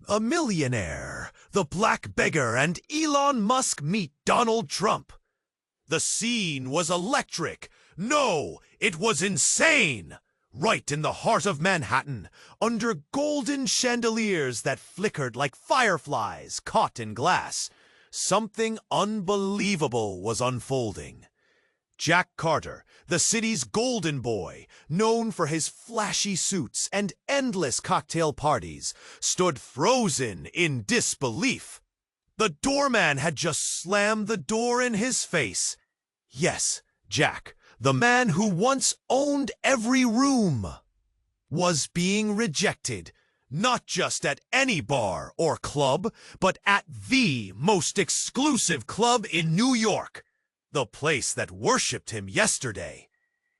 A millionaire, the black beggar, and Elon Musk meet Donald Trump. The scene was electric. No, it was insane. Right in the heart of Manhattan, under golden chandeliers that flickered like fireflies caught in glass, something unbelievable was unfolding. Jack Carter, the city's golden boy, known for his flashy suits and endless cocktail parties, stood frozen in disbelief. The doorman had just slammed the door in his face. Yes, Jack, the man who once owned every room, was being rejected, not just at any bar or club, but at the most exclusive club in New York. The place that worshipped him yesterday.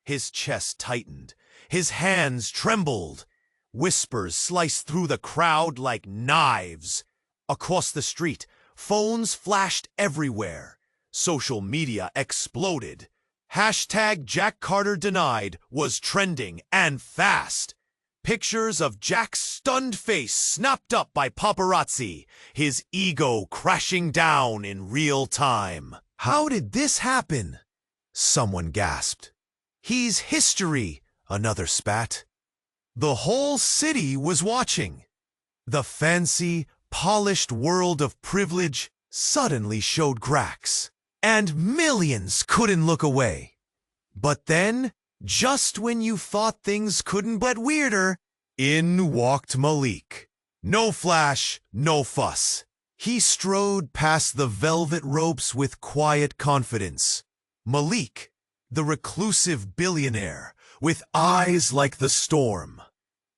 His chest tightened. His hands trembled. Whispers sliced through the crowd like knives. Across the street, phones flashed everywhere. Social media exploded. Hashtag Jack Carter Denied was trending and fast. Pictures of Jack's stunned face snapped up by paparazzi, his ego crashing down in real time. "How did this happen?" someone gasped. "He's history," another spat. The whole city was watching. The fancy, polished world of privilege suddenly showed cracks, and millions couldn't look away. But then, just when you thought things couldn't get weirder, in walked Malik. No flash, no fuss. He strode past the velvet ropes with quiet confidence. Malik, the reclusive billionaire, with eyes like the storm.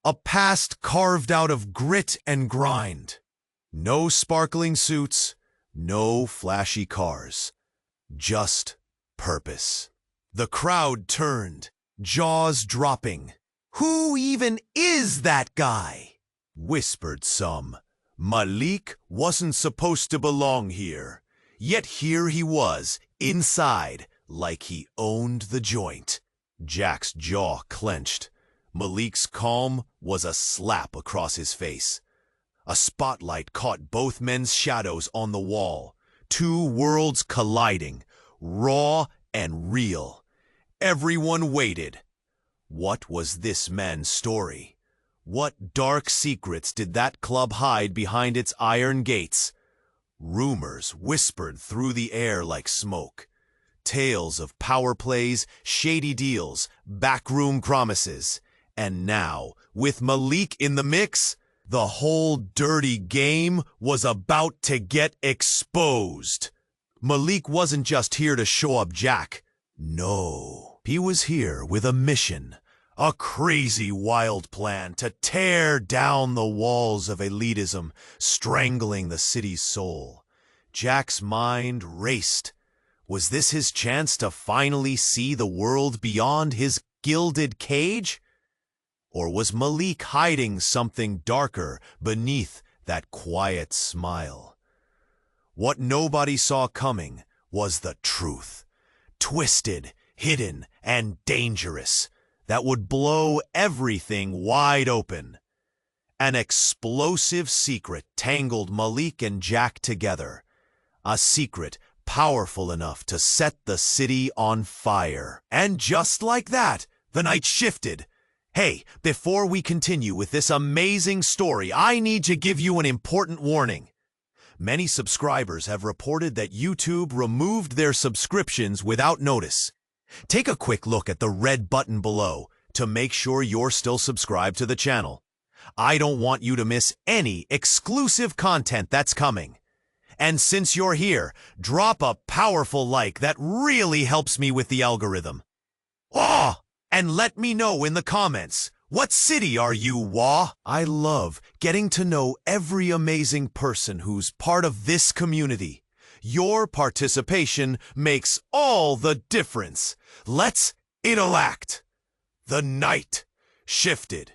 A past carved out of grit and grind. No sparkling suits, no flashy cars. Just purpose. The crowd turned, jaws dropping. "Who even is that guy?" whispered some. Malik wasn't supposed to belong here, yet here he was, inside, like he owned the joint. Jack's jaw clenched. Malik's calm was a slap across his face. A spotlight caught both men's shadows on the wall, two worlds colliding, raw and real. Everyone waited. What was this man's story? What dark secrets did that club hide behind its iron gates? Rumors whispered through the air like smoke. Tales of power plays, shady deals, backroom promises. And now, with Malik in the mix, the whole dirty game was about to get exposed. Malik wasn't just here to show up Jack. No, he was here with a mission. A crazy, wild plan to tear down the walls of elitism, strangling the city's soul. Jack's mind raced. Was this his chance to finally see the world beyond his gilded cage? Or was Malik hiding something darker beneath that quiet smile? What nobody saw coming was the truth. Twisted, hidden, and dangerous. That would blow everything wide open. An explosive secret tangled Malik and Jack together. A secret powerful enough to set the city on fire. And just like that, the night shifted. Hey, before we continue with this amazing story, I need to give you an important warning. Many subscribers have reported that YouTube removed their subscriptions without notice. Take a quick look at the red button below to make sure you're still subscribed to the channel. I don't want you to miss any exclusive content that's coming. And since you're here, drop a powerful like that really helps me with the algorithm. Oh, and let me know in the comments, what city are you, Wah? I love getting to know every amazing person who's part of this community. Your participation makes all the difference. Let's interact. The night shifted.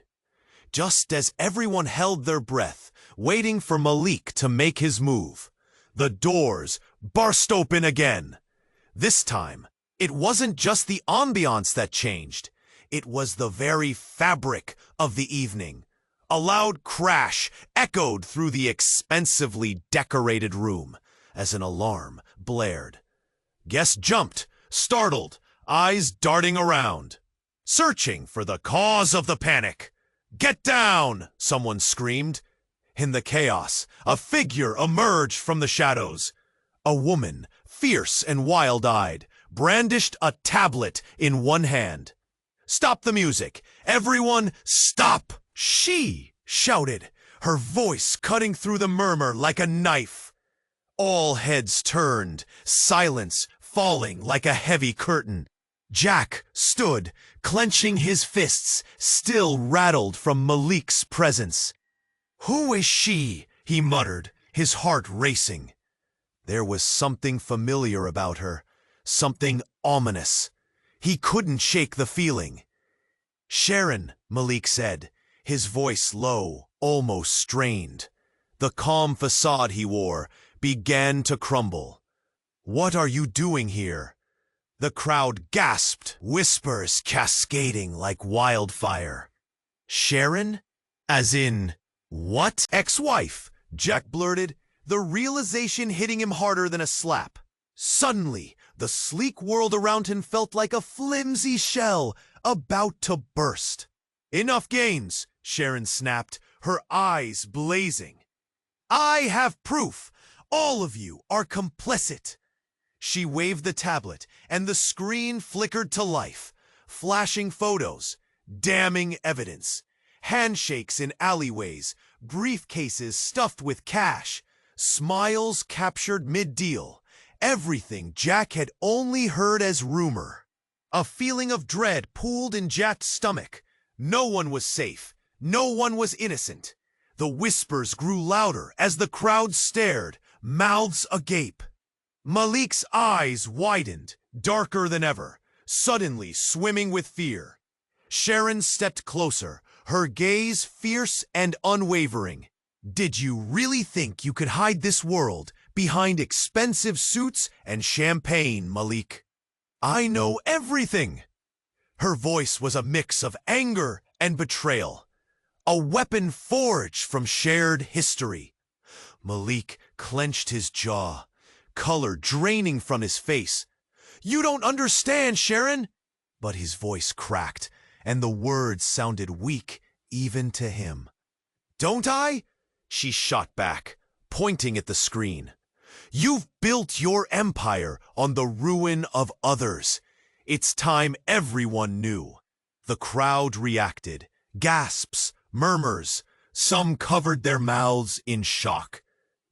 Just as everyone held their breath, waiting for Malik to make his move, the doors burst open again. This time, it wasn't just the ambiance that changed. It was the very fabric of the evening. A loud crash echoed through the expensively decorated room as an alarm blared. Guests jumped, startled, eyes darting around, searching for the cause of the panic. "Get down!" someone screamed. In the chaos, a figure emerged from the shadows. A woman, fierce and wild-eyed, brandished a tablet in one hand. "Stop the music! Everyone, stop!" she shouted, her voice cutting through the murmur like a knife. All heads turned, silence falling like a heavy curtain. Jack stood, clenching his fists, still rattled from Malik's presence. "Who is she?" he muttered, his heart racing. There was something familiar about her, something ominous. He couldn't shake the feeling. "Sharon," Malik said, his voice low, almost strained. The calm facade he wore began to crumble. "What are you doing here?" The crowd gasped, whispers cascading like wildfire. "Sharon? As in, what?" "Ex-wife," Jack blurted, the realization hitting him harder than a slap. Suddenly, the sleek world around him felt like a flimsy shell about to burst. "Enough games," Sharon snapped, her eyes blazing. "I have proof. All of you are complicit." She waved the tablet, and the screen flickered to life, flashing photos, damning evidence, handshakes in alleyways, briefcases stuffed with cash, smiles captured mid-deal, everything Jack had only heard as rumor. A feeling of dread pooled in Jack's stomach. No one was safe. No one was innocent. The whispers grew louder as the crowd stared, mouths agape. Malik's eyes widened, darker than ever, suddenly swimming with fear. Sharon stepped closer, her gaze fierce and unwavering. "Did you really think you could hide this world behind expensive suits and champagne, Malik?" "I know everything." Her voice was a mix of anger and betrayal, a weapon forged from shared history. Malik clenched his jaw, color draining from his face. "You don't understand, Sharon!" But his voice cracked, and the words sounded weak even to him. "Don't I?" she shot back, pointing at the screen. "You've built your empire on the ruin of others. It's time everyone knew." The crowd reacted. Gasps, murmurs. Some covered their mouths in shock.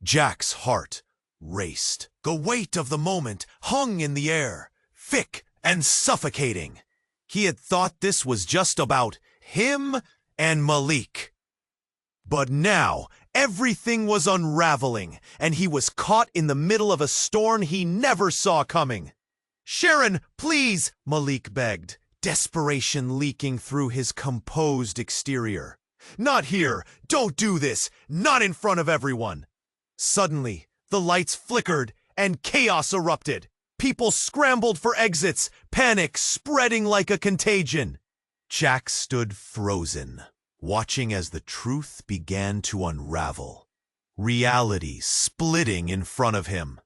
Jack's heart raced. The weight of the moment hung in the air, thick and suffocating. He had thought this was just about him and Malik. But now, everything was unraveling, and he was caught in the middle of a storm he never saw coming. "Sharon, please," Malik begged, desperation leaking through his composed exterior. "Not here! Don't do this! Not in front of everyone!" Suddenly, the lights flickered and chaos erupted. People scrambled for exits, panic spreading like a contagion. Jack stood frozen, watching as the truth began to unravel. Reality splitting in front of him.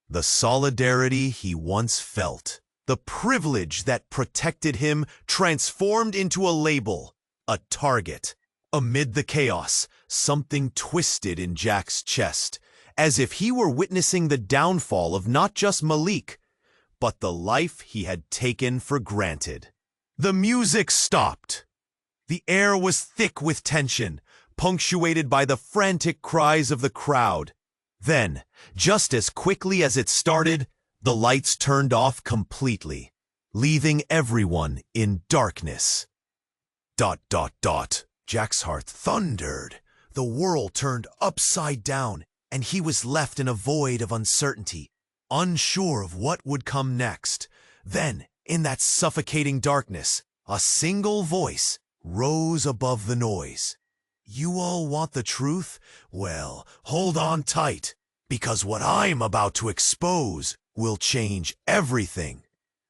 The solidarity he once felt, the privilege that protected him, transformed into a label, a target. Amid the chaos, something twisted in Jack's chest, as if he were witnessing the downfall of not just Malik, but the life he had taken for granted. The music stopped. The air was thick with tension, punctuated by the frantic cries of the crowd. Then, just as quickly as it started, the lights turned off completely, leaving everyone in darkness. ... Jack's heart thundered. The world turned upside down, and he was left in a void of uncertainty, unsure of what would come next. Then, in that suffocating darkness, a single voice rose above the noise. "You all want the truth? Well, hold on tight, because what I'm about to expose will change everything."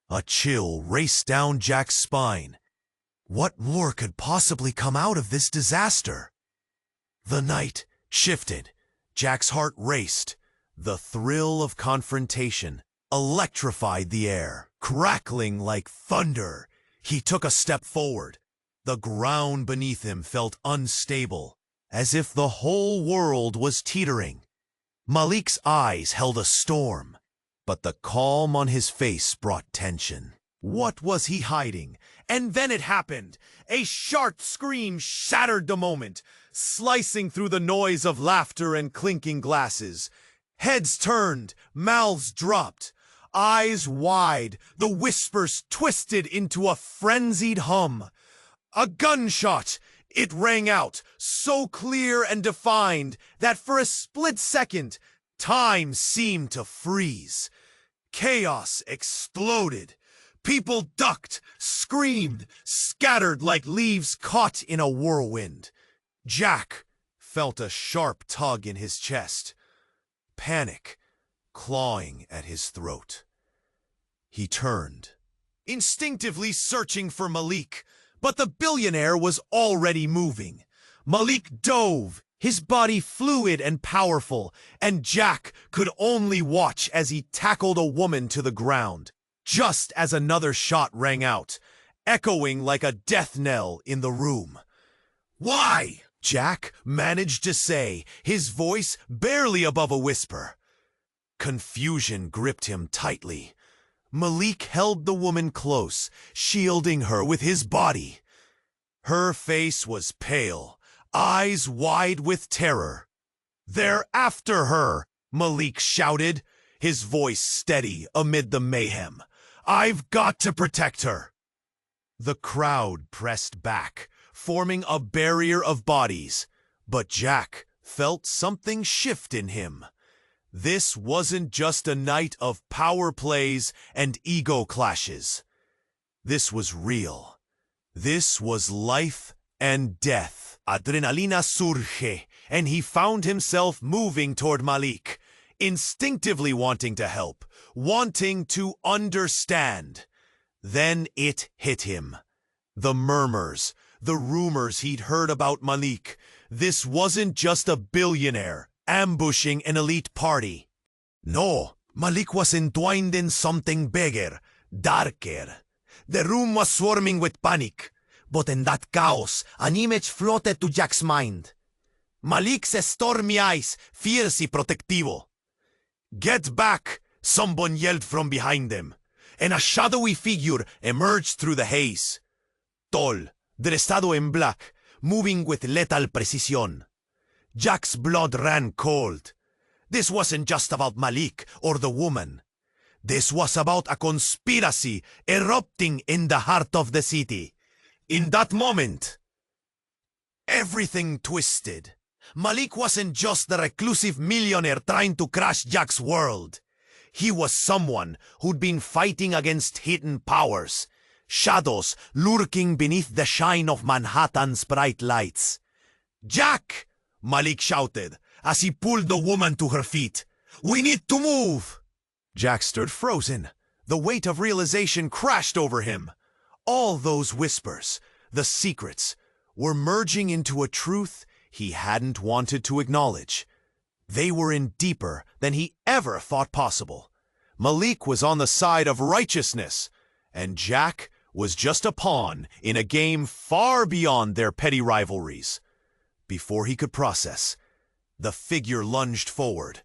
A chill raced down Jack's spine. What more could possibly come out of this disaster? The night shifted. Jack's heart raced. The thrill of confrontation electrified the air, crackling like thunder. He took a step forward. The ground beneath him felt unstable, as if the whole world was teetering. Malik's eyes held a storm, but the calm on his face brought tension. What was he hiding? And then it happened. A sharp scream shattered the moment, slicing through the noise of laughter and clinking glasses. Heads turned, mouths dropped, eyes wide, the whispers twisted into a frenzied hum. A gunshot! It rang out, so clear and defined that for a split second, time seemed to freeze. Chaos exploded. People ducked, screamed, scattered like leaves caught in a whirlwind. Jack felt a sharp tug in his chest, panic clawing at his throat. He turned, instinctively searching for Malik, but the billionaire was already moving. Malik dove, his body fluid and powerful, and Jack could only watch as he tackled a woman to the ground, just as another shot rang out, echoing like a death knell in the room. "Why?" Jack managed to say, his voice barely above a whisper. Confusion gripped him tightly. Malik held the woman close, shielding her with his body. Her face was pale, eyes wide with terror. "They're after her!" Malik shouted, his voice steady amid the mayhem. "I've got to protect her!" The crowd pressed back, forming a barrier of bodies, but Jack felt something shift in him. This wasn't just a night of power plays and ego clashes. This was real. This was life and death. Adrenalina surge, and he found himself moving toward Malik, instinctively wanting to help, wanting to understand. Then it hit him. The murmurs, the rumors he'd heard about Malik. This wasn't just a billionaire ambushing an elite party. No, Malik was entwined in something bigger, darker. The room was swarming with panic, but in that chaos, an image floated to Jack's mind. Malik's stormy eyes, fierce y protectivo. "Get back!" someone yelled from behind them, and a shadowy figure emerged through the haze. Tall, dressado en black, moving with lethal precision. Jack's blood ran cold. This wasn't just about Malik or the woman. This was about a conspiracy erupting in the heart of the city. In that moment, everything twisted. Malik wasn't just the reclusive millionaire trying to crash Jack's world. He was someone who'd been fighting against hidden powers, shadows lurking beneath the shine of Manhattan's bright lights. "Jack!" Malik shouted as he pulled the woman to her feet. "We need to move!" Jack stood frozen. The weight of realization crashed over him. All those whispers, the secrets, were merging into a truth he hadn't wanted to acknowledge. They were in deeper than he ever thought possible. Malik was on the side of righteousness, and Jack was just a pawn in a game far beyond their petty rivalries. Before he could process, the figure lunged forward,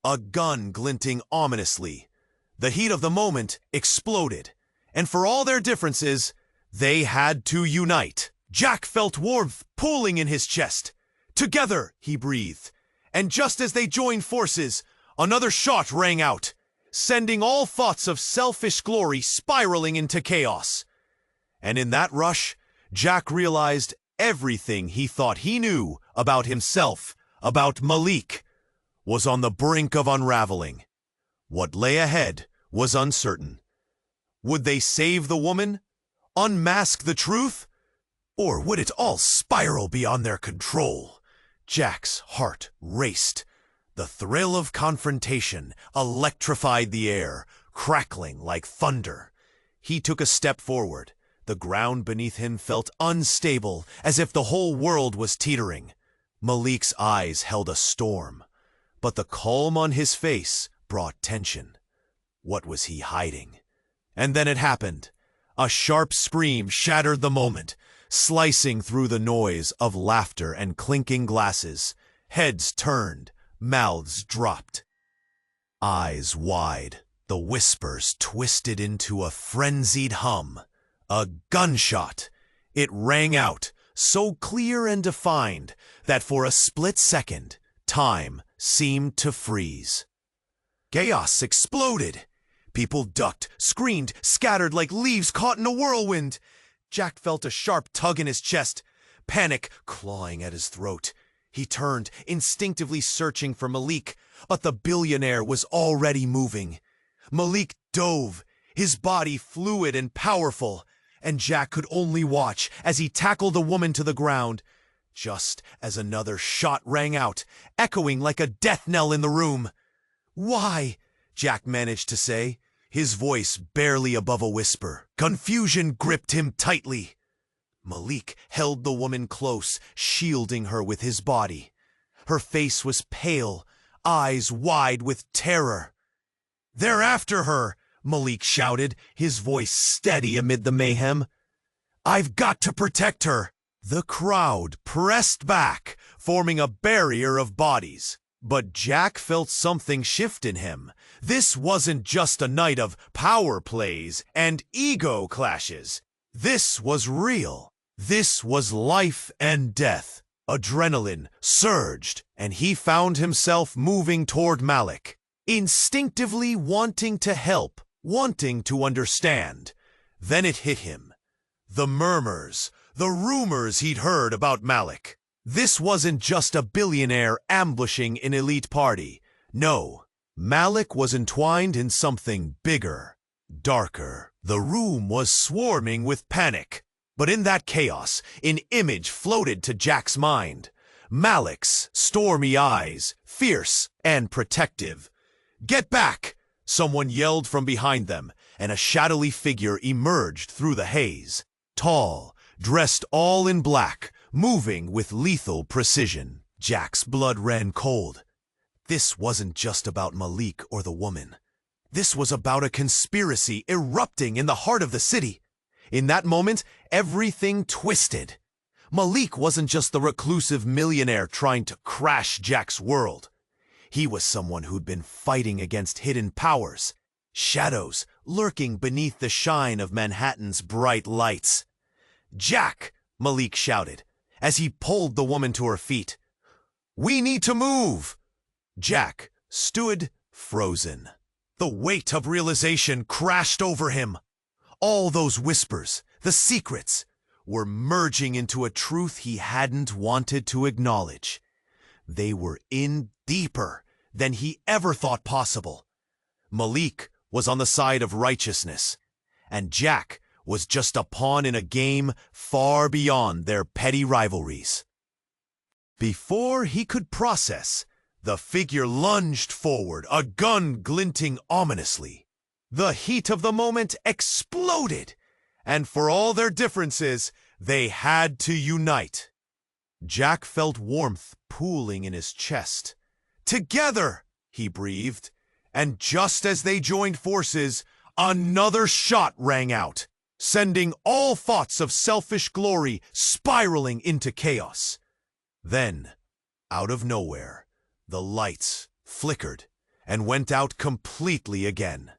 a gun glinting ominously. The heat of the moment exploded, and for all their differences, they had to unite. Jack felt warmth pooling in his chest. "Together," he breathed, and just as they joined forces, another shot rang out, sending all thoughts of selfish glory spiraling into chaos. And in that rush, Jack realized everything he thought he knew about himself, about Malik, was on the brink of unraveling. What lay ahead was uncertain. Would they save the woman? Unmask the truth? Or would it all spiral beyond their control? Jack's heart raced. The thrill of confrontation electrified the air, crackling like thunder. He took a step forward. The ground beneath him felt unstable, as if the whole world was teetering. Malik's eyes held a storm, but the calm on his face brought tension. What was he hiding? And then it happened. A sharp scream shattered the moment, slicing through the noise of laughter and clinking glasses. Heads turned, mouths dropped. Eyes wide, the whispers twisted into a frenzied hum. A gunshot. It rang out, so clear and defined that for a split second, time seemed to freeze. Chaos exploded. People ducked, screamed, scattered like leaves caught in a whirlwind. Jack felt a sharp tug in his chest, panic clawing at his throat. He turned, instinctively searching for Malik, but the billionaire was already moving. Malik dove, his body fluid and powerful, and Jack could only watch as he tackled the woman to the ground, just as another shot rang out, echoing like a death knell in the room. "Why?" Jack managed to say, his voice barely above a whisper. Confusion gripped him tightly. Malik held the woman close, shielding her with his body. Her face was pale, eyes wide with terror. "They're after her!" Malik shouted, his voice steady amid the mayhem. "I've got to protect her!" The crowd pressed back, forming a barrier of bodies. But Jack felt something shift in him. This wasn't just a night of power plays and ego clashes. This was real. This was life and death. Adrenaline surged, and he found himself moving toward Malik, instinctively wanting to help, wanting to understand. Then it hit him. The murmurs, the rumors he'd heard about Malik. This wasn't just a billionaire ambushing an elite party. No, Malik was entwined in something bigger, darker. The room was swarming with panic. But in that chaos, an image floated to Jack's mind. Malik's stormy eyes, fierce and protective. "Get back!" Someone yelled from behind them, and a shadowy figure emerged through the haze. Tall, dressed all in black, moving with lethal precision. Jack's blood ran cold. This wasn't just about Malik or the woman. This was about a conspiracy erupting in the heart of the city. In that moment, everything twisted. Malik wasn't just the reclusive millionaire trying to crash Jack's world. He was someone who'd been fighting against hidden powers, shadows lurking beneath the shine of Manhattan's bright lights. "Jack!" Malik shouted, as he pulled the woman to her feet. "We need to move!" Jack stood frozen. The weight of realization crashed over him. All those whispers, the secrets, were merging into a truth he hadn't wanted to acknowledge. They were in deeper than he ever thought possible. Malik was on the side of righteousness, and Jack was just a pawn in a game far beyond their petty rivalries. Before he could process, the figure lunged forward, a gun glinting ominously. The heat of the moment exploded, and for all their differences, they had to unite. Jack felt warmth pooling in his chest. "Together!" he breathed, and just as they joined forces, another shot rang out, sending all thoughts of selfish glory spiraling into chaos. Then, out of nowhere, the lights flickered and went out completely again.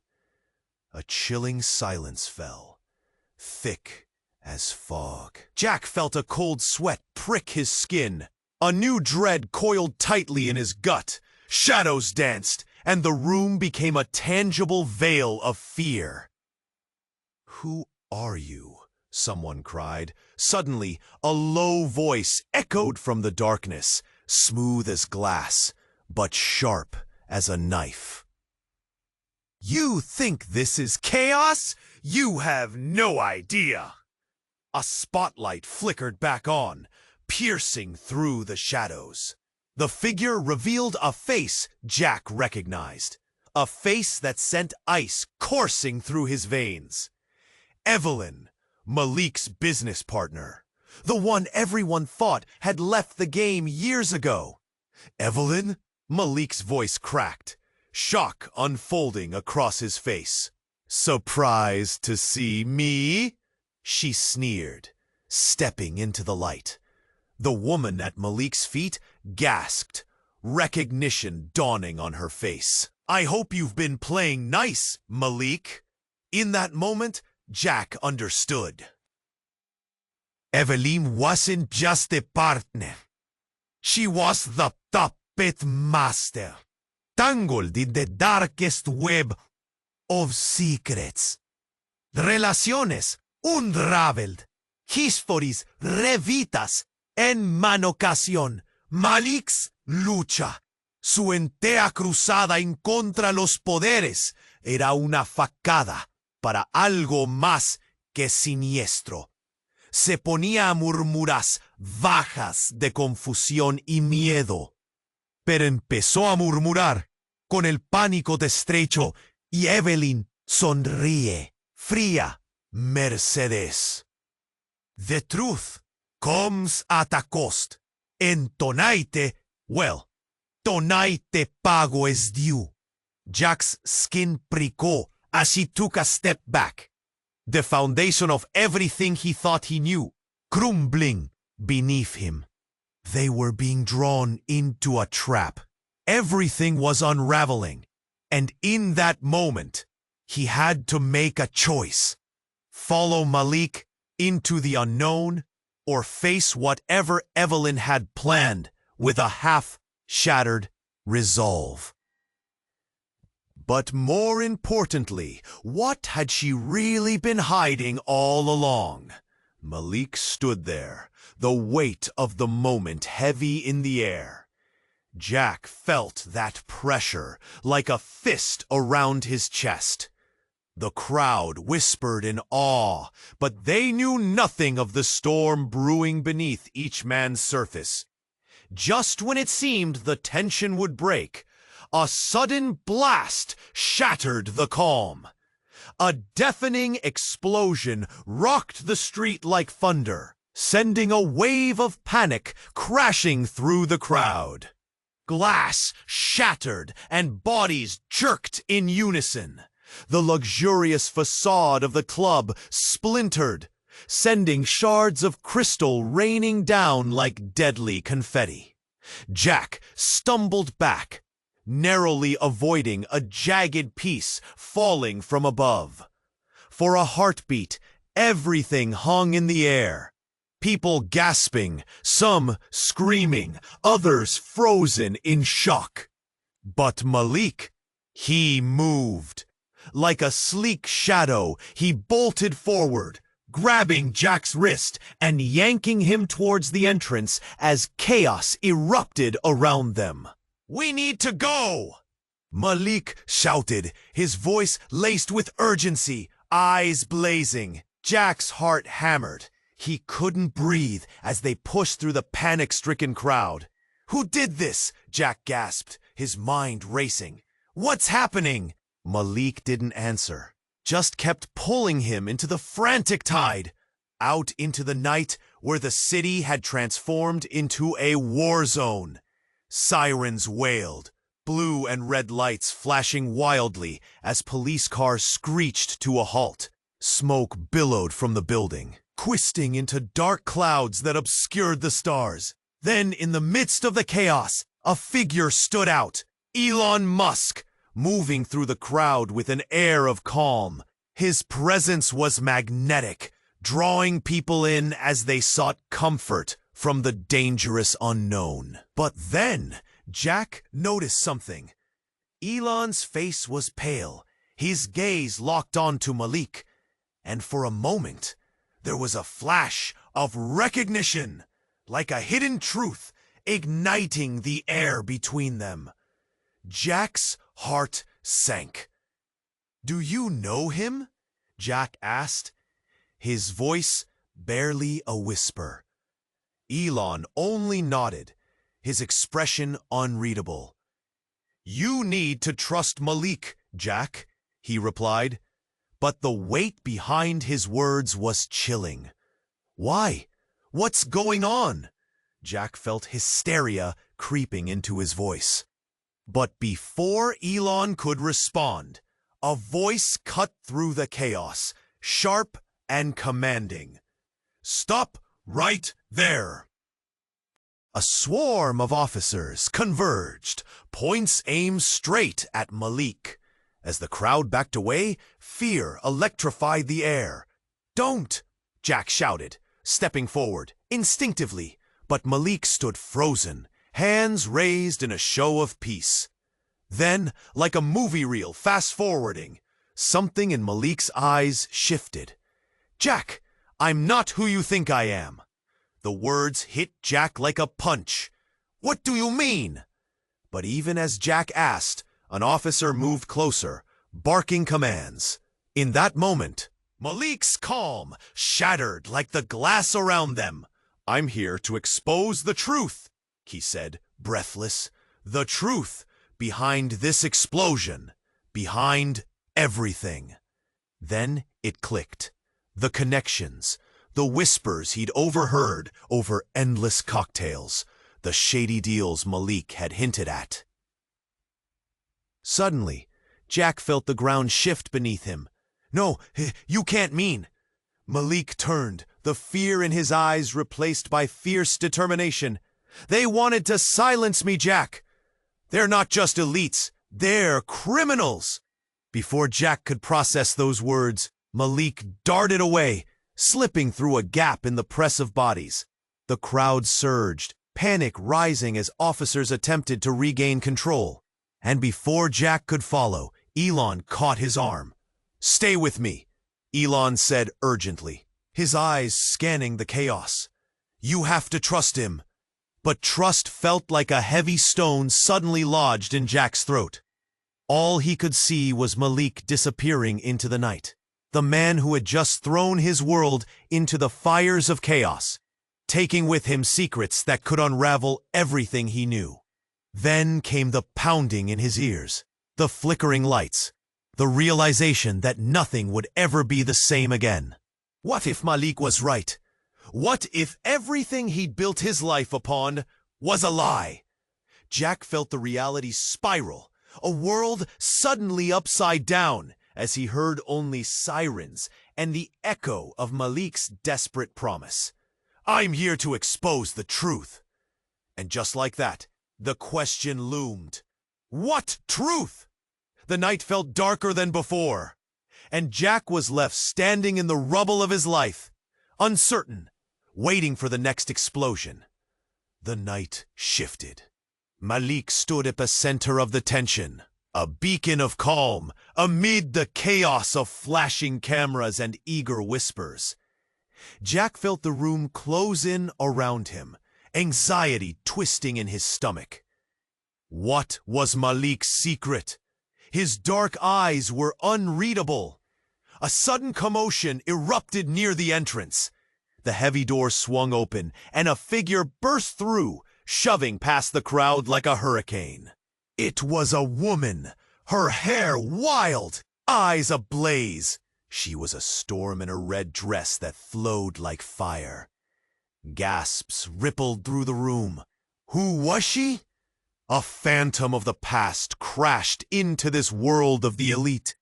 A chilling silence fell, thick as fog. Jack felt a cold sweat prick his skin. A new dread coiled tightly in his gut. Shadows danced, and the room became a tangible veil of fear. "Who are you?" someone cried. Suddenly, a low voice echoed from the darkness, smooth as glass, but sharp as a knife. "You think this is chaos? You have no idea!" A spotlight flickered back on, piercing through the shadows. The figure revealed a face Jack recognized, a face that sent ice coursing through his veins. Evelyn, Malik's business partner, The one everyone thought had left the game years ago. Evelyn? Malik's voice cracked, shock unfolding across his face. Surprised to see me? She sneered, stepping into the light. The woman at Malik's feet gasped, recognition dawning on her face. I hope you've been playing nice, Malik. In that moment, Jack understood. Evelyn wasn't just a partner. She was the puppet master, tangled in the darkest web of secrets. Relaciones unraveled, histories revitas en mano ocasión. Malik's lucha, su entera cruzada en contra los poderes, era una facada para algo más que siniestro. Se ponía a murmuras bajas de confusión y miedo, pero empezó a murmurar con el pánico destrecho y Evelyn sonríe, fría, Mercedes. The truth comes at a cost, and tonight, well, tonight pago is due. Jack's skin prickled as he took a step back. The foundation of everything he thought he knew, crumbling beneath him. They were being drawn into a trap. Everything was unraveling. And in that moment, he had to make a choice. Follow Malik into the unknown, or face whatever Evelyn had planned with a half-shattered resolve. But more importantly, what had she really been hiding all along? Malik stood there, the weight of the moment heavy in the air. Jack felt that pressure like a fist around his chest. The crowd whispered in awe, but they knew nothing of the storm brewing beneath each man's surface. Just when it seemed the tension would break, a sudden blast shattered the calm. A deafening explosion rocked the street like thunder, sending a wave of panic crashing through the crowd. Glass shattered and bodies jerked in unison. The luxurious facade of the club splintered, sending shards of crystal raining down like deadly confetti. Jack stumbled back, narrowly avoiding a jagged piece falling from above. For a heartbeat, everything hung in the air. People gasping, some screaming, others frozen in shock. But Malik, he moved. Like a sleek shadow, he bolted forward, grabbing Jack's wrist and yanking him towards the entrance as chaos erupted around them. "We need to go!" Malik shouted, his voice laced with urgency, eyes blazing. Jack's heart hammered. He couldn't breathe as they pushed through the panic-stricken crowd. "Who did this?" Jack gasped, his mind racing. "What's happening?" Malik didn't answer, just kept pulling him into the frantic tide, out into the night where the city had transformed into a war zone. Sirens wailed, blue and red lights flashing wildly as police cars screeched to a halt. Smoke billowed from the building, twisting into dark clouds that obscured the stars. Then, in the midst of the chaos, a figure stood out, Elon Musk, moving through the crowd with an air of calm. His presence was magnetic, drawing people in as they sought comfort from the dangerous unknown. But then, Jack noticed something. Elon's face was pale, his gaze locked onto Malik, and for a moment, there was a flash of recognition, like a hidden truth igniting the air between them. Jack's heart sank. "Do you know him?" Jack asked, his voice barely a whisper. Elon only nodded, his expression unreadable. "You need to trust Malik, Jack," he replied, but the weight behind his words was chilling. "Why? What's going on? Jack felt hysteria creeping into his voice. But before Elon could respond, a voice cut through the chaos, sharp and commanding. "Stop right there!" A swarm of officers converged, points aimed straight at Malik. As the crowd backed away, fear electrified the air. "Don't!" Jack shouted, stepping forward, instinctively, but Malik stood frozen, hands raised in a show of peace. Then, like a movie reel fast-forwarding, something in Malik's eyes shifted. "Jack, I'm not who you think I am." The words hit Jack like a punch. "What do you mean?" But even as Jack asked, an officer moved closer, barking commands. In that moment, Malik's calm shattered like the glass around them. "I'm here to expose the truth," he said, breathless. "The truth behind this explosion, behind everything." Then it clicked. The connections, the whispers he'd overheard over endless cocktails, the shady deals Malik had hinted at. Suddenly, Jack felt the ground shift beneath him. "No, you can't mean." Malik turned, the fear in his eyes replaced by fierce determination. "They wanted to silence me, Jack. They're not just elites, they're criminals." Before Jack could process those words, Malik darted away, slipping through a gap in the press of bodies. The crowd surged, panic rising as officers attempted to regain control. And before Jack could follow, Elon caught his arm. "Stay with me," Elon said urgently, his eyes scanning the chaos. "You have to trust him." But trust felt like a heavy stone suddenly lodged in Jack's throat. All he could see was Malik disappearing into the night, the man who had just thrown his world into the fires of chaos, taking with him secrets that could unravel everything he knew. Then came the pounding in his ears, the flickering lights, the realization that nothing would ever be the same again. What if Malik was right? What if everything he'd built his life upon was a lie? Jack felt the reality spiral, a world suddenly upside down, as he heard only sirens and the echo of Malik's desperate promise. "I'm here to expose the truth." And just like that, the question loomed. What truth? The night felt darker than before, and Jack was left standing in the rubble of his life, uncertain, waiting for the next explosion. The night shifted. Malik stood at the center of the tension, a beacon of calm amid the chaos of flashing cameras and eager whispers. Jack felt the room close in around him, anxiety twisting in his stomach. What was Malik's secret? His dark eyes were unreadable. A sudden commotion erupted near the entrance. The heavy door swung open, and a figure burst through, shoving past the crowd like a hurricane. It was a woman, her hair wild, eyes ablaze. She was a storm in a red dress that flowed like fire. Gasps rippled through the room. Who was she? A phantom of the past crashed into this world of the elite,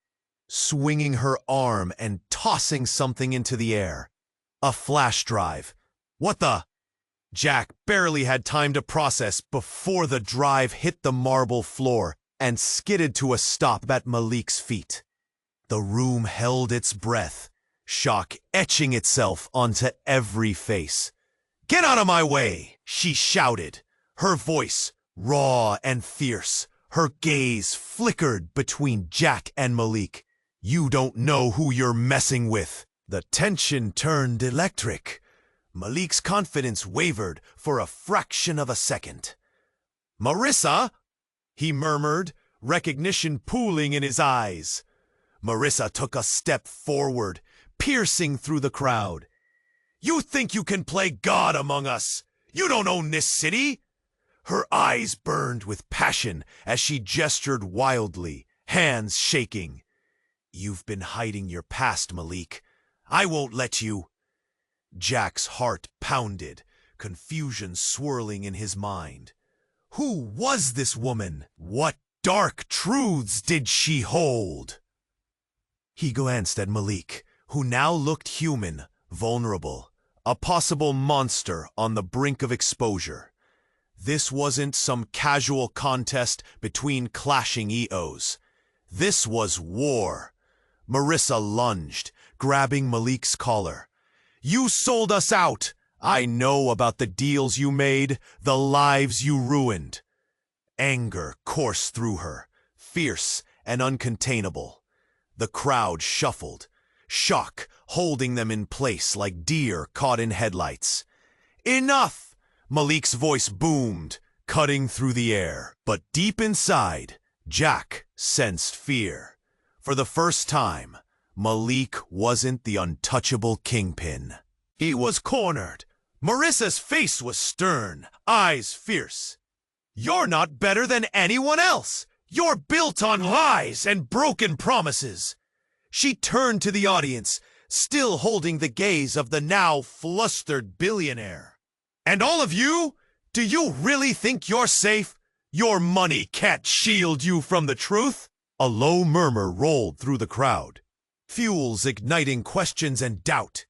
swinging her arm and tossing something into the air. A flash drive. What the? Jack barely had time to process before the drive hit the marble floor and skidded to a stop at Malik's feet. The room held its breath, shock etching itself onto every face. "Get out of my way!" she shouted, her voice raw and fierce. Her gaze flickered between Jack and Malik. "You don't know who you're messing with." The tension turned electric. Malik's confidence wavered for a fraction of a second. "Marissa?" he murmured, recognition pooling in his eyes. Marissa took a step forward, piercing through the crowd. "You think you can play God among us? You don't own this city!" Her eyes burned with passion as she gestured wildly, hands shaking. "You've been hiding your past, Malik. I won't let you." Jack's heart pounded, confusion swirling in his mind. Who was this woman? What dark truths did she hold? He glanced at Malik, who now looked human, vulnerable, a possible monster on the brink of exposure. This wasn't some casual contest between clashing EOs. This was war. Marissa lunged, grabbing Malik's collar. You sold us out! I know about the deals you made, the lives you ruined. Anger coursed through her, fierce and uncontainable. The crowd shuffled, shock holding them in place like deer caught in headlights. Enough! Malik's voice boomed, cutting through the air. But deep inside, Jack sensed fear. For the first time, Malik wasn't the untouchable kingpin. He was cornered. Marissa's face was stern, eyes fierce. You're not better than anyone else. You're built on lies and broken promises. She turned to the audience, still holding the gaze of the now flustered billionaire. And all of you? Do you really think you're safe? Your money can't shield you from the truth? A low murmur rolled through the crowd, fuels igniting questions and doubt.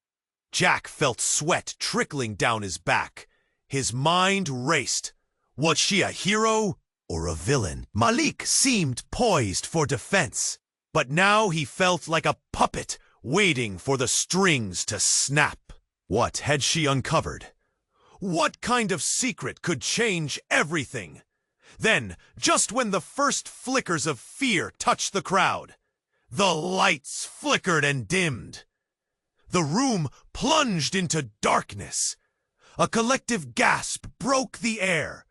Jack felt sweat trickling down his back. His mind raced. Was she a hero or a villain? Malik seemed poised for defense, but now he felt like a puppet waiting for the strings to snap. What had she uncovered? What kind of secret could change everything? Then, just when the first flickers of fear touched the crowd, the lights flickered and dimmed. The room plunged into darkness. A collective gasp broke the air.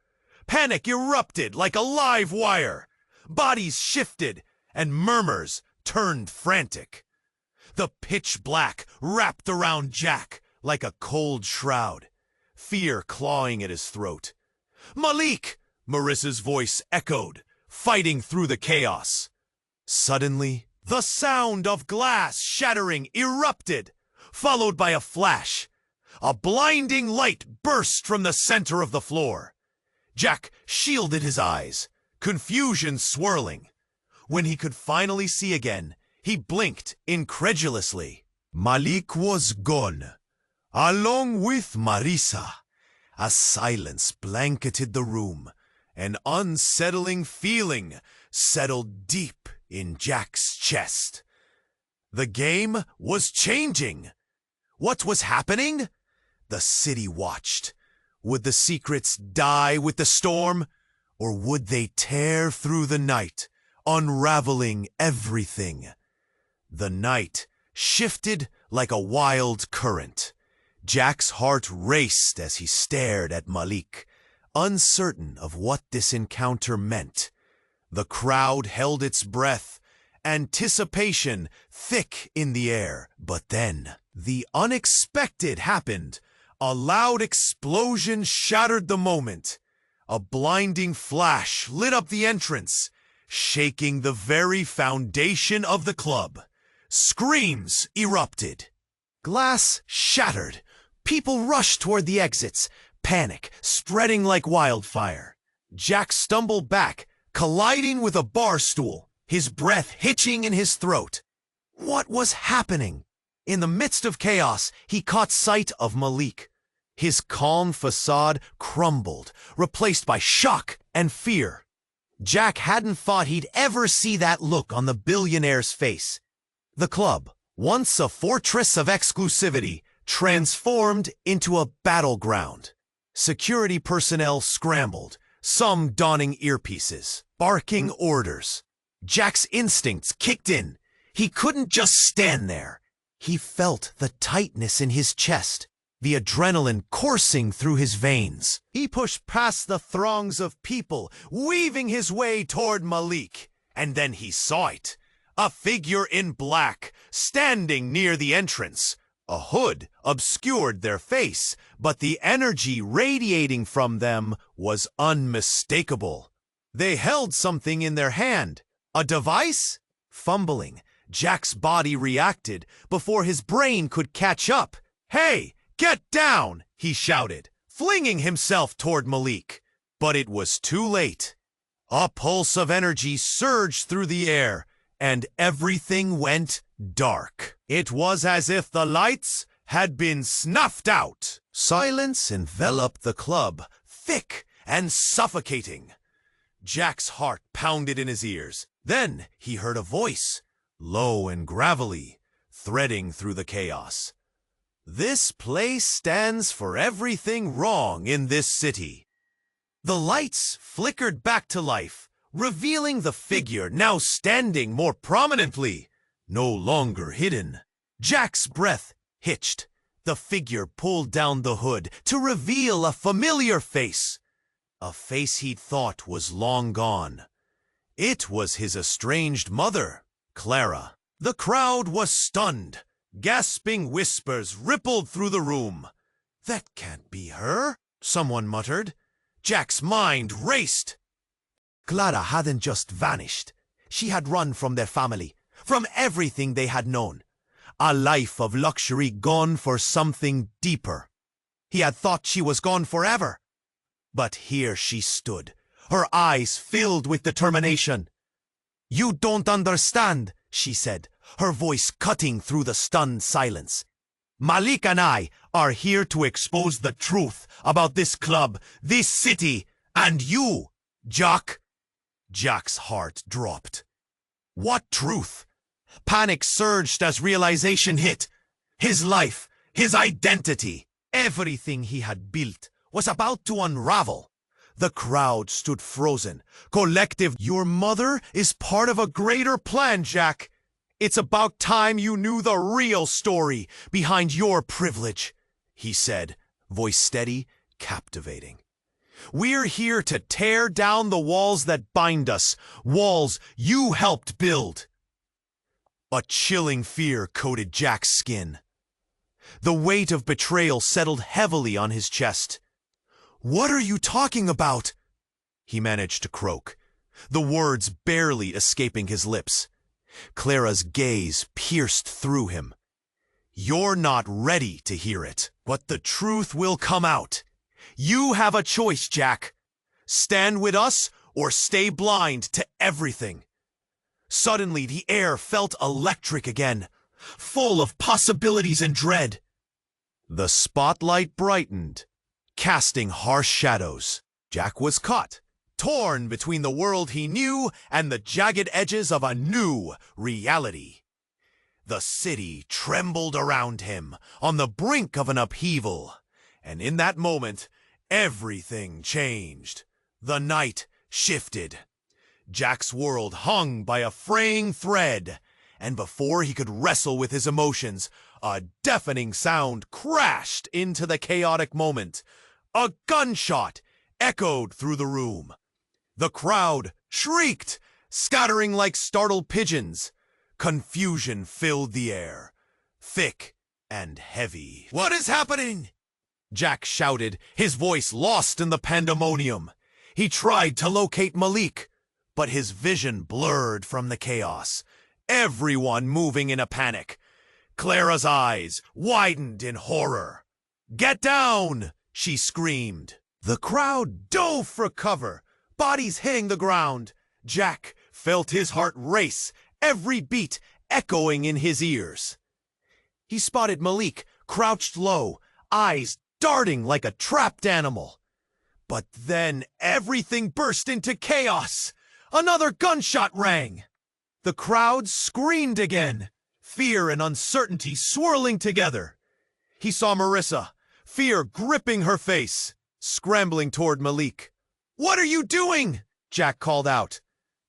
Panic erupted like a live wire. Bodies shifted, and murmurs turned frantic. The pitch black wrapped around Jack like a cold shroud, fear clawing at his throat. Malik! Marissa's voice echoed, fighting through the chaos. Suddenly, the sound of glass shattering erupted, followed by a flash. A blinding light burst from the center of the floor. Jack shielded his eyes, confusion swirling. When he could finally see again, he blinked incredulously. Malik was gone, along with Marissa. A silence blanketed the room. An unsettling feeling settled deep in Jack's chest. The game was changing. What was happening? The city watched. Would the secrets die with the storm, or would they tear through the night, unraveling everything? The night shifted like a wild current. Jack's heart raced as he stared at Malik, uncertain of what this encounter meant. The crowd held its breath, anticipation thick in the air. But then, the unexpected happened. A loud explosion shattered the moment. A blinding flash lit up the entrance, shaking the very foundation of the club. Screams erupted. Glass shattered. People rushed toward the exits, panic spreading like wildfire. Jack stumbled back, colliding with a bar stool, his breath hitching in his throat. What was happening? In the midst of chaos, he caught sight of Malik. His calm facade crumbled, replaced by shock and fear. Jack hadn't thought he'd ever see that look on the billionaire's face. The club, once a fortress of exclusivity, transformed into a battleground. Security personnel scrambled, some donning earpieces, barking orders. Jack's instincts kicked in. He couldn't just stand there. He felt the tightness in his chest, the adrenaline coursing through his veins. He pushed past the throngs of people, weaving his way toward Malik. And then he saw it. A figure in black, standing near the entrance. A hood obscured their face, but the energy radiating from them was unmistakable. They held something in their hand. A device? Fumbling, Jack's body reacted before his brain could catch up. Hey, Get down, he shouted, flinging himself toward Malik. But it was too late. A pulse of energy surged through the air, and everything went dark. It was as if the lights had been snuffed out. Silence enveloped the club, thick and suffocating. Jack's heart pounded in his ears. Then he heard a voice, low and gravelly, threading through the chaos. This place stands for everything wrong in this city. The lights flickered back to life, revealing the figure now standing more prominently, no longer hidden. Jack's breath hitched. The figure pulled down the hood to reveal a familiar face. A face he'd thought was long gone. It was his estranged mother, Clara. The crowd was stunned. Gasping whispers rippled through the room. "That can't be her," someone muttered. Jack's mind raced. Clara hadn't just vanished. She had run from their family, from everything they had known. A life of luxury gone for something deeper. He had thought she was gone forever. But here she stood, her eyes filled with determination. "You don't understand," she said, her voice cutting through the stunned silence. "Malik and I are here to expose the truth about this club, this city, and you, Jack." Jack's heart dropped. What truth? Panic surged as realization hit. His life, his identity, everything he had built was about to unravel. The crowd stood frozen. Collective, "Your mother is part of a greater plan, Jack. It's about time you knew the real story behind your privilege," he said, voice steady, captivating. "We're here to tear down the walls that bind us, walls you helped build." A chilling fear coated Jack's skin. The weight of betrayal settled heavily on his chest. "What are you talking about?" he managed to croak, the words barely escaping his lips. Clara's gaze pierced through him. "You're not ready to hear it, but the truth will come out. You have a choice, Jack. Stand with us or stay blind to everything." Suddenly, the air felt electric again, full of possibilities and dread. The spotlight brightened, casting harsh shadows. Jack was caught, torn between the world he knew and the jagged edges of a new reality. The city trembled around him, on the brink of an upheaval. And in that moment, everything changed. The night shifted. Jack's world hung by a fraying thread, and before he could wrestle with his emotions, a deafening sound crashed into the chaotic moment. A gunshot echoed through the room. The crowd shrieked, scattering like startled pigeons. Confusion filled the air, thick and heavy. "What is happening?" Jack shouted, his voice lost in the pandemonium. He tried to locate Malik, but his vision blurred from the chaos. Everyone moving in a panic. Clara's eyes widened in horror. "Get down!" she screamed. The crowd dove for cover, bodies hitting the ground. Jack felt his heart race, every beat echoing in his ears. He spotted Malik, crouched low, eyes darting like a trapped animal. But then everything burst into chaos. Another gunshot rang. The crowd screamed again, fear and uncertainty swirling together. He saw Marissa, fear gripping her face, scrambling toward Malik. "What are you doing?" Jack called out.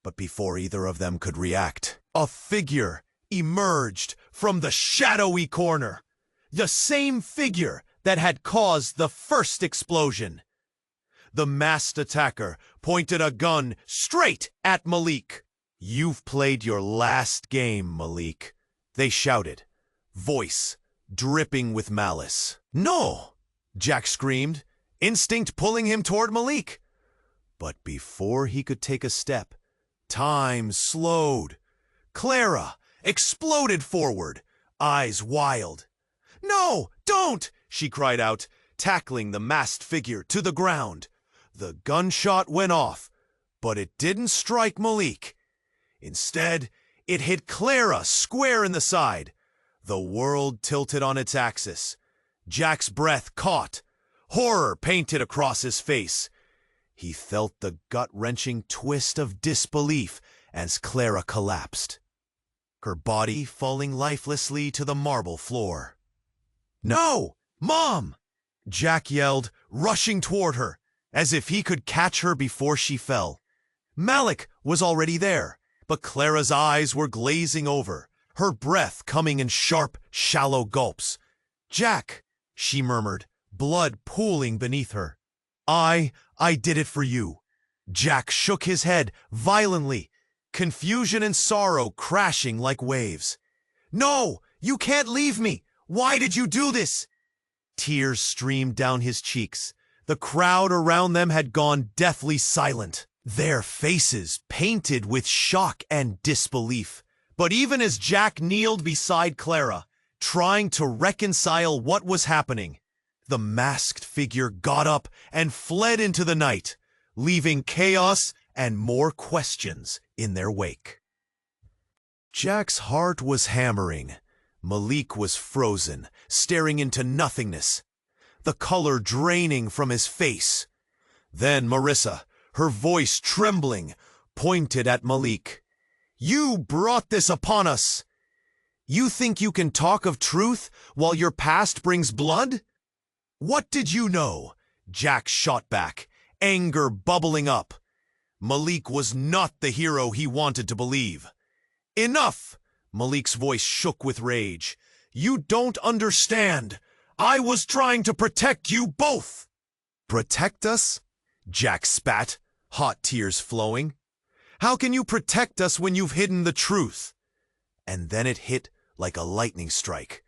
But before either of them could react, a figure emerged from the shadowy corner. The same figure that had caused the first explosion. The masked attacker pointed a gun straight at Malik. "You've played your last game, Malik," they shouted, voice dripping with malice. "No!" Jack screamed, instinct pulling him toward Malik. But before he could take a step, time slowed. Clara exploded forward, eyes wild. "No, don't!" she cried out, tackling the masked figure to the ground. The gunshot went off, but it didn't strike Malik. Instead, it hit Clara square in the side. The world tilted on its axis. Jack's breath caught. Horror painted across his face. He felt the gut-wrenching twist of disbelief as Clara collapsed, her body falling lifelessly to the marble floor. "No! Mom!" Jack yelled, rushing toward her, as if he could catch her before she fell. Malik was already there, but Clara's eyes were glazing over, her breath coming in sharp, shallow gulps. "Jack," she murmured, blood pooling beneath her. I did it for you." Jack shook his head violently, confusion and sorrow crashing like waves. "No, you can't leave me! Why did you do this?" Tears streamed down his cheeks. The crowd around them had gone deathly silent, their faces painted with shock and disbelief. But even as Jack kneeled beside Clara, trying to reconcile what was happening, the masked figure got up and fled into the night, leaving chaos and more questions in their wake. Jack's heart was hammering. Malik was frozen, staring into nothingness, the color draining from his face. Then Marissa, her voice trembling, pointed at Malik. "You brought this upon us. You think you can talk of truth while your past brings blood?" "What did you know?" Jack shot back, anger bubbling up. Malik was not the hero he wanted to believe. "Enough!" Malik's voice shook with rage. "You don't understand. I was trying to protect you both." "Protect us?" Jack spat, hot tears flowing. "How can you protect us when you've hidden the truth?" And then it hit like a lightning strike.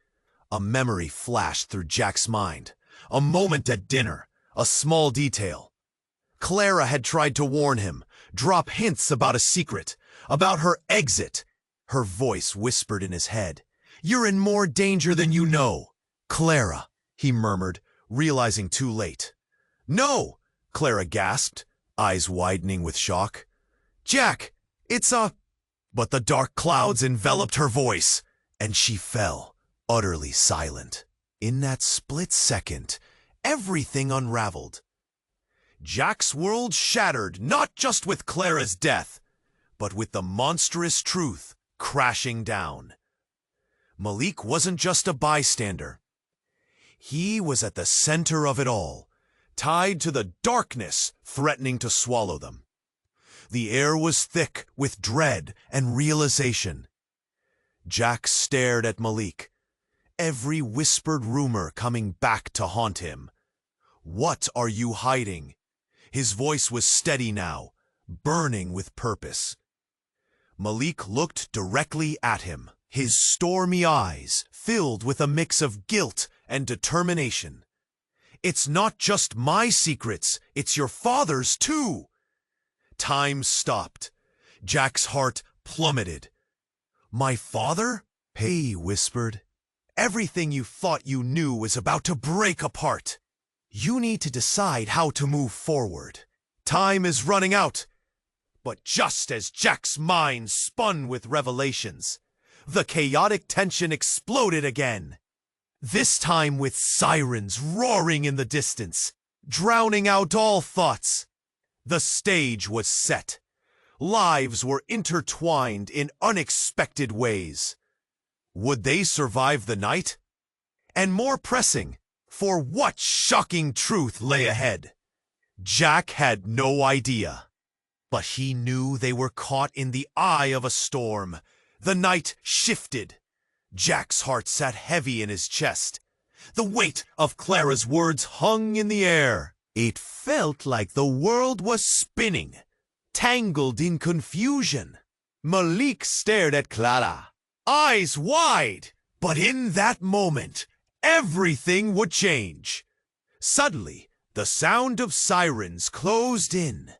A memory flashed through Jack's mind. A moment at dinner, a small detail. Clara had tried to warn him, drop hints about a secret, about her exit. Her voice whispered in his head, "You're in more danger than you know." "Clara," he murmured, realizing too late. "No," Clara gasped, eyes widening with shock. "Jack, it's a—" But the dark clouds enveloped her voice, and she fell, utterly silent. In that split second, everything unraveled. Jack's world shattered not just with Clara's death, but with the monstrous truth crashing down. Malik wasn't just a bystander. He was at the center of it all, tied to the darkness threatening to swallow them. The air was thick with dread and realization. Jack stared at Malik, every whispered rumor coming back to haunt him. "What are you hiding?" His voice was steady now, burning with purpose. Malik looked directly at him, his stormy eyes filled with a mix of guilt and determination. "It's not just my secrets, it's your father's too." Time stopped. Jack's heart plummeted. "My father?" he whispered. "Everything you thought you knew is about to break apart. You need to decide how to move forward. Time is running out." But just as Jack's mind spun with revelations, the chaotic tension exploded again. This time with sirens roaring in the distance, drowning out all thoughts. The stage was set. Lives were intertwined in unexpected ways. Would they survive the night? And more pressing, for what shocking truth lay ahead? Jack had no idea. But he knew they were caught in the eye of a storm. The night shifted. Jack's heart sat heavy in his chest. The weight of Clara's words hung in the air. It felt like the world was spinning, tangled in confusion. Malik stared at Clara, eyes wide. But in that moment, everything would change. Suddenly, the sound of sirens closed in,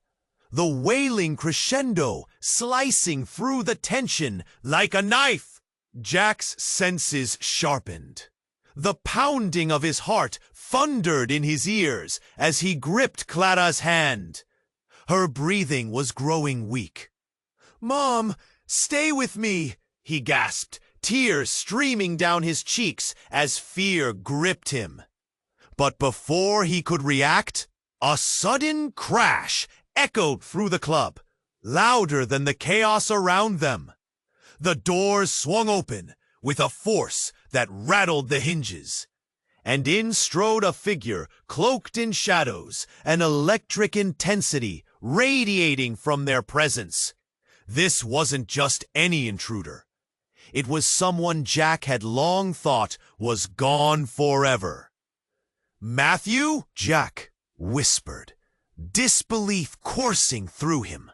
the wailing crescendo slicing through the tension like a knife. Jack's senses sharpened. The pounding of his heart thundered in his ears as he gripped Clara's hand. Her breathing was growing weak. "Mom, stay with me," he gasped, tears streaming down his cheeks as fear gripped him. But before he could react, a sudden crash echoed through the club, louder than the chaos around them. The doors swung open with a force that rattled the hinges, and in strode a figure cloaked in shadows, an electric intensity radiating from their presence. This wasn't just any intruder. It was someone Jack had long thought was gone forever. "Matthew?" Jack whispered, disbelief coursing through him.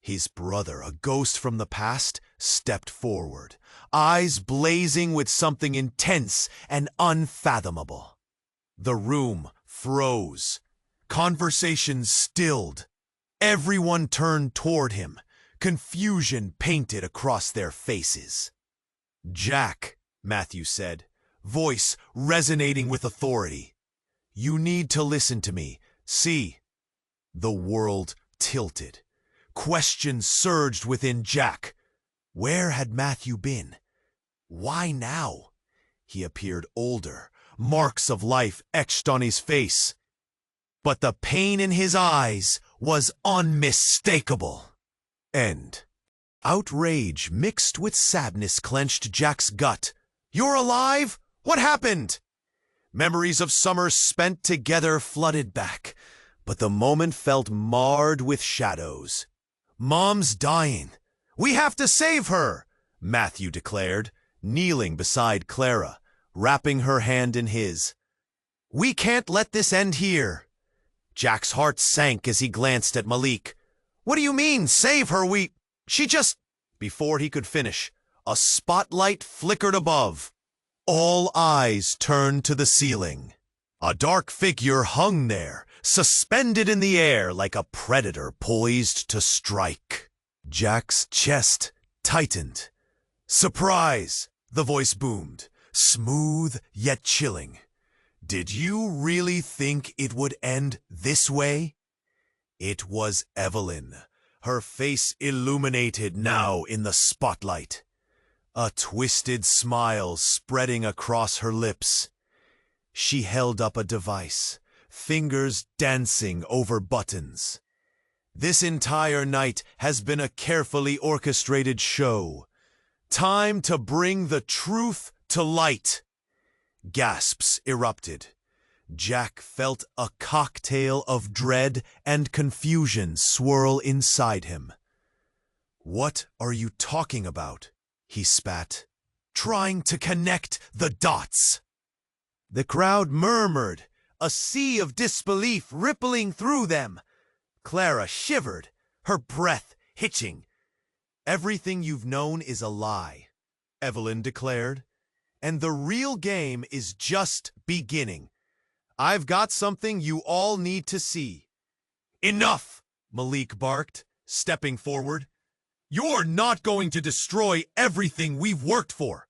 His brother, a ghost from the past, stepped forward, eyes blazing with something intense and unfathomable. The room froze. Conversations stilled. Everyone turned toward him, confusion painted across their faces. "Jack," Matthew said, voice resonating with authority. "You need to listen to me. See." The world tilted. Questions surged within Jack. Where had Matthew been? Why now? He appeared older, marks of life etched on his face. But the pain in his eyes was unmistakable. Outrage mixed with sadness clenched Jack's gut. "You're alive? What happened?" Memories of summers spent together flooded back, but the moment felt marred with shadows. "Mom's dying. We have to save her," Matthew declared, kneeling beside Clara, wrapping her hand in his. "We can't let this end here." Jack's heart sank as he glanced at Malik. "What do you mean, save her? She just—" Before he could finish, a spotlight flickered above. All eyes turned to the ceiling. A dark figure hung there, suspended in the air like a predator poised to strike. Jack's chest tightened. "Surprise!" the voice boomed, smooth yet chilling. "Did you really think it would end this way?" It was Evelyn, her face illuminated now in the spotlight. A twisted smile spreading across her lips. She held up a device, fingers dancing over buttons. "This entire night has been a carefully orchestrated show. Time to bring the truth to light." Gasps erupted. Jack felt a cocktail of dread and confusion swirl inside him. "What are you talking about?" he spat, trying to connect the dots. The crowd murmured, a sea of disbelief rippling through them. Clara shivered, her breath hitching. "Everything you've known is a lie," Evelyn declared, "and the real game is just beginning. I've got something you all need to see." "Enough!" Malik barked, stepping forward. "You're not going to destroy everything we've worked for."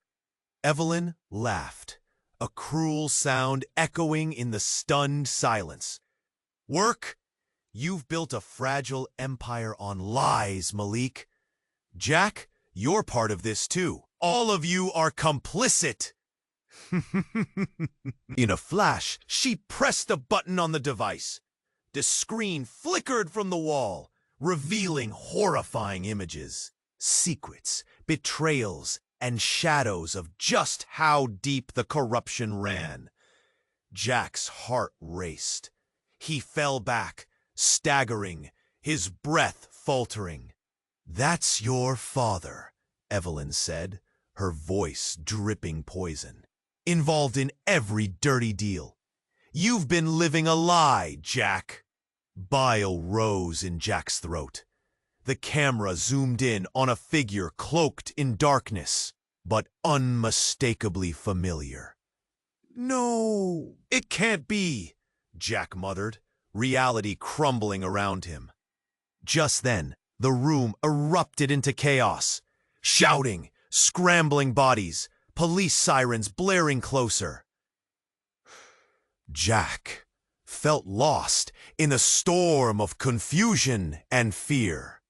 Evelyn laughed, a cruel sound echoing in the stunned silence. "Work? You've built a fragile empire on lies, Malik. Jack, you're part of this too. All of you are complicit." In a flash, she pressed a button on the device. The screen flickered from the wall, revealing horrifying images, secrets, betrayals, and shadows of just how deep the corruption ran. Jack's heart raced. He fell back, staggering, his breath faltering. "That's your father," Evelyn said, her voice dripping poison. "Involved in every dirty deal. You've been living a lie, Jack." Bile rose in Jack's throat. The camera zoomed in on a figure cloaked in darkness, but unmistakably familiar. "No, it can't be," Jack muttered, reality crumbling around him. Just then, the room erupted into chaos. Shouting, scrambling bodies, police sirens blaring closer. Jack felt lost in a storm of confusion and fear.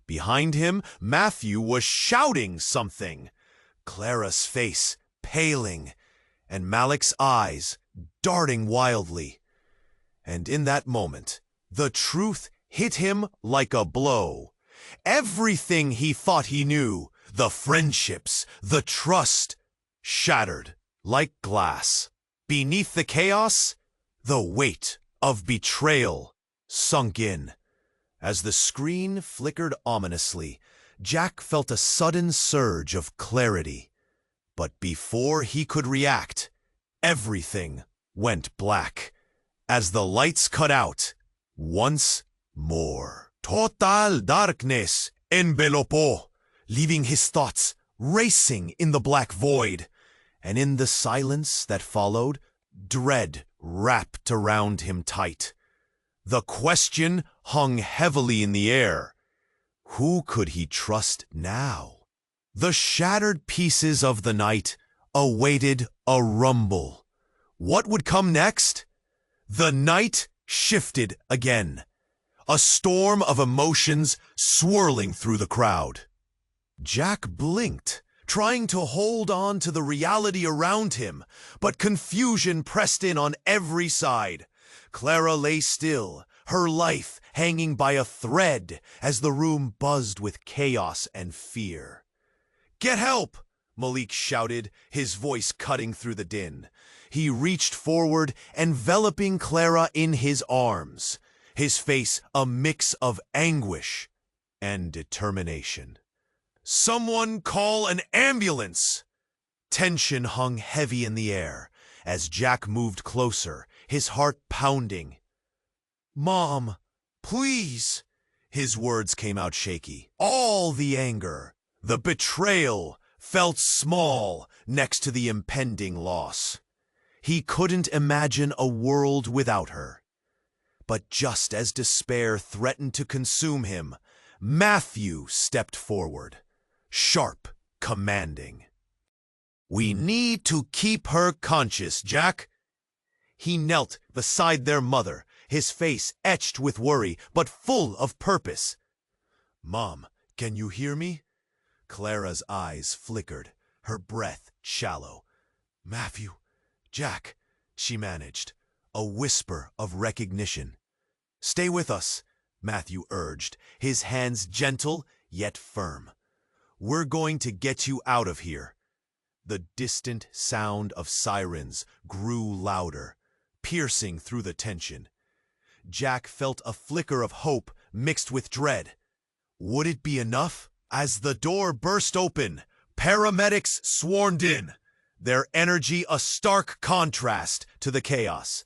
Behind him, Matthew was shouting something, Clara's face paling, and Malik's eyes darting wildly. And in that moment, the truth hit him like a blow. Everything he thought he knew, the friendships, the trust, shattered like glass. Beneath the chaos, the weight of betrayal sunk in. As the screen flickered ominously, Jack felt a sudden surge of clarity. But before he could react, everything went black as the lights cut out once more. Total darkness envelopó, leaving his thoughts racing in the black void. And in the silence that followed, dread wrapped around him tight. The question hung heavily in the air. Who could he trust now? The shattered pieces of the night awaited a rumble. What would come next? The night shifted again, a storm of emotions swirling through the crowd. Jack blinked, trying to hold on to the reality around him, but confusion pressed in on every side. Clara lay still, her life hanging by a thread as the room buzzed with chaos and fear. "Get help!" Malik shouted, his voice cutting through the din. He reached forward, enveloping Clara in his arms, his face a mix of anguish and determination. "Someone call an ambulance!" Tension hung heavy in the air as Jack moved closer, his heart pounding. "Mom, please!" His words came out shaky. All the anger, the betrayal, felt small next to the impending loss. He couldn't imagine a world without her. But just as despair threatened to consume him, Matthew stepped forward, sharp, commanding. "We need to keep her conscious, Jack." He knelt beside their mother, his face etched with worry, but full of purpose. "Mom, can you hear me?" Clara's eyes flickered, her breath shallow. "Matthew, Jack," she managed, a whisper of recognition. "Stay with us," Matthew urged, his hands gentle yet firm. "We're going to get you out of here." The distant sound of sirens grew louder, piercing through the tension. Jack felt a flicker of hope mixed with dread. Would it be enough? As the door burst open, paramedics swarmed in, their energy a stark contrast to the chaos.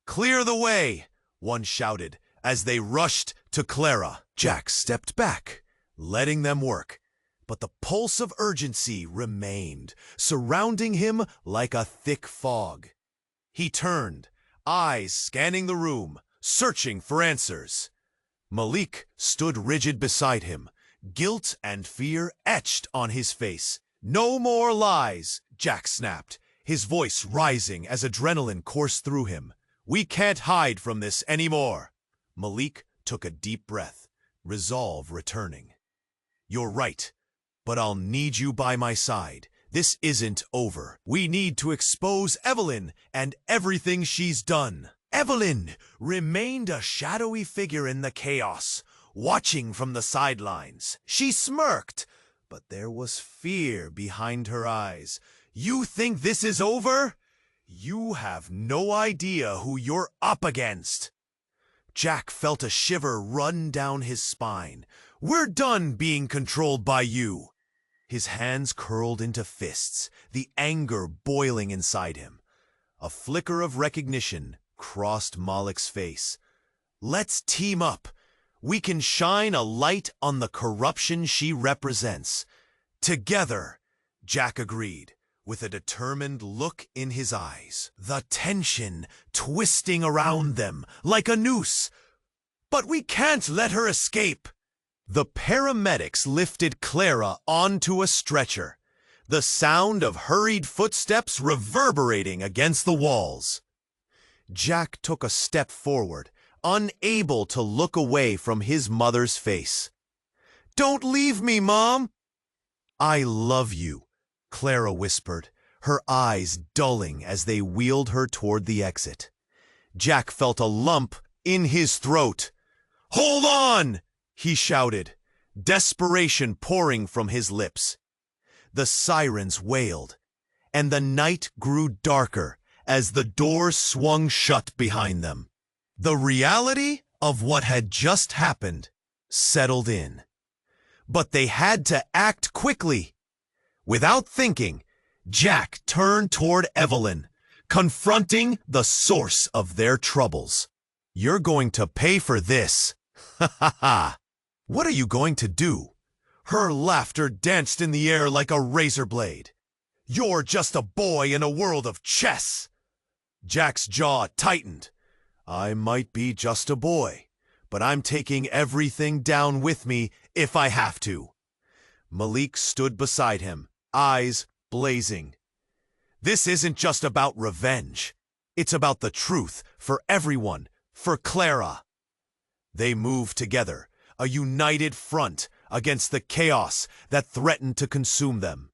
"Clear the way!" one shouted as they rushed to Clara. Jack stepped back, letting them work, but the pulse of urgency remained, surrounding him like a thick fog. He turned, eyes scanning the room, searching for answers. Malik stood rigid beside him, guilt and fear etched on his face. "No more lies," Jack snapped, his voice rising as adrenaline coursed through him. "We can't hide from this anymore." Malik took a deep breath, resolve returning. "You're right, but I'll need you by my side. This isn't over. We need to expose Evelyn and everything she's done." Evelyn remained a shadowy figure in the chaos, watching from the sidelines. She smirked, but there was fear behind her eyes. "You think this is over? You have no idea who you're up against." Jack felt a shiver run down his spine. "We're done being controlled by you." His hands curled into fists, the anger boiling inside him. A flicker of recognition crossed Malik's face. "Let's team up. We can shine a light on the corruption she represents." "Together," Jack agreed, with a determined look in his eyes, the tension twisting around them like a noose. "But we can't let her escape." The paramedics lifted Clara onto a stretcher, the sound of hurried footsteps reverberating against the walls. Jack took a step forward, unable to look away from his mother's face. "Don't leave me, Mom!" "I love you," Clara whispered, her eyes dulling as they wheeled her toward the exit. Jack felt a lump in his throat. "Hold on!" he shouted, desperation pouring from his lips. The sirens wailed, and the night grew darker as the door swung shut behind them. The reality of what had just happened settled in. But they had to act quickly. Without thinking, Jack turned toward Evelyn, confronting the source of their troubles. "You're going to pay for this. Ha ha ha. What are you going to do?" Her laughter danced in the air like a razor blade. "You're just a boy in a world of chess." Jack's jaw tightened. "I might be just a boy, but I'm taking everything down with me if I have to." Malik stood beside him, eyes blazing. "This isn't just about revenge. It's about the truth for everyone, for Clara." They moved together, a united front against the chaos that threatened to consume them.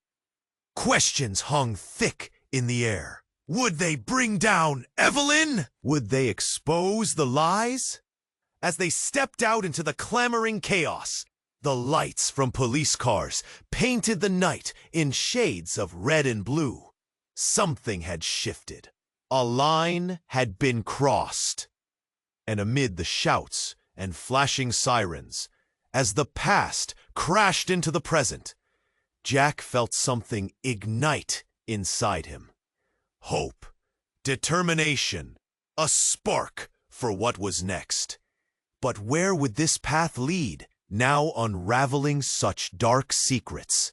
Questions hung thick in the air. Would they bring down Evelyn? Would they expose the lies? As they stepped out into the clamoring chaos, the lights from police cars painted the night in shades of red and blue. Something had shifted. A line had been crossed. And amid the shouts and flashing sirens, as the past crashed into the present, Jack felt something ignite inside him. Hope, determination, a spark for what was next. But where would this path lead, now unraveling such dark secrets?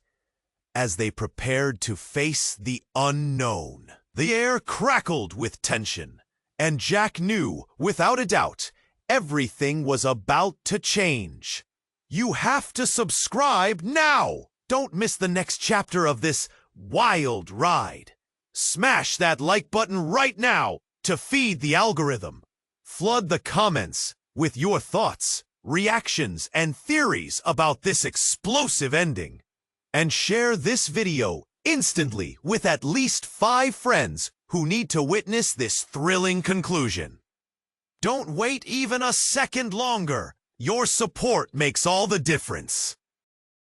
As they prepared to face the unknown, the air crackled with tension, and Jack knew, without a doubt, everything was about to change. You have to subscribe now! Don't miss the next chapter of this wild ride. Smash that like button right now to feed the algorithm. Flood the comments with your thoughts, reactions, and theories about this explosive ending. And share this video instantly with at least 5 friends who need to witness this thrilling conclusion. Don't wait even a second longer. Your support makes all the difference.